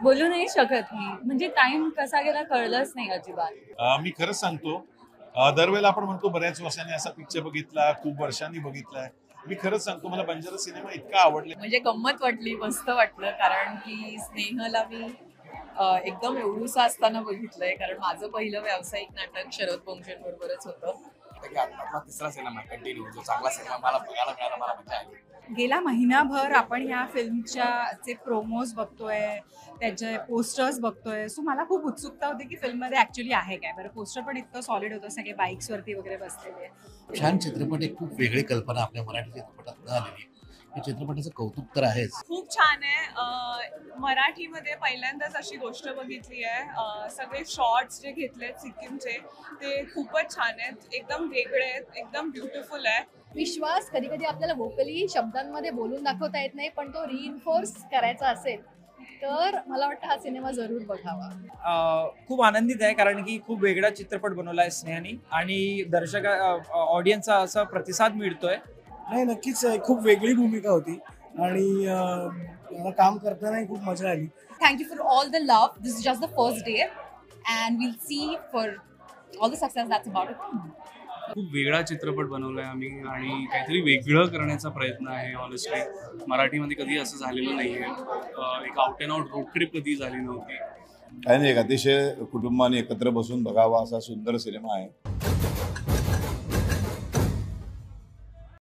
बोलू नाही शकत मी. म्हणजे टाइम कसा गेला कळलंच नाही अजिबात. मी खरंच सांगतो, दरवेळेला आपण म्हणतो बऱ्याच वर्षांनी असा पिक्चर बघितला, खूप वर्षांनी बघितलाय. मी खरंच सांगतो, मला बंजारा सिनेमा इतका आवडला. म्हणजे गंमत वाटली, मस्त वाटलं, कारण की स्नेहला मी एकदम एवढूसा असताना बघितलंय, कारण माझं पहिलं व्यावसायिक नाटक शरद पोंक्षण बरोबरच होतं. आपला तिसरा सिनेमा कंटिन्यू जो चांगला सिनेमा मला बघायला मिळाला, मला मजा आली. गेला महिनाभर आपण ह्या फिल्मच्या चे प्रोमोज बघतोय, त्याचे पोस्टर्स बघतोय. सो मला खूप उत्सुकता होती की फिल्ममध्ये ऍक्च्युली आहे काय. बरं, पोस्टर पण इतकं सॉलिड होतं, सगळे बाईक्सवरती वगैरे बसलेले. छान चित्रपट, एक खूप वेगळी कल्पना आपल्या मराठी चित्रपटात न आलेली. या चित्रपटाचं कौतुक तर आहेच. खूप छान आहे. मराठीमध्ये पहिल्यांदाच अशी गोष्ट बघितली आहे. सगळे शॉर्ट्स जे घेतलेत सिक्कीमचे ते खूपच छान आहेत, एकदम वेगळे आहेत, एकदम ब्युटिफुल आहे. विश्वास कधी कधी आपल्याला व्होकली शब्दांमध्ये बोलून दाखवता येत नाही, पण तो रिइन्फोर्स करायचा असेल तर मला वाटतं हा सिनेमा जरूर बघावा. खूप आनंदित आहे, कारण की खूप वेगळा चित्रपट बनवला आहे स्नेहानी आणि ऑडियन्सचा असा प्रतिसाद मिळतोय. नाही, नक्कीच खूप वेगळी भूमिका होती आणि मला काम करतानाही खूप मजा आली. Thank you for all the love. This is just the first day and will see for all the success that's about it. खूप वेगळा चित्रपट बनवलाय आम्ही आणि काहीतरी वेगळं करण्याचा प्रयत्न आहे. ऑनेस्टली मराठीमध्ये कधी असं झालेलं नाहीये. एक out and out road trip कधी झाली नव्हती. काही नाही, एक अतिशय कुटुंबाने एकत्र बसून बघावा असा सुंदर सिनेमा आहे.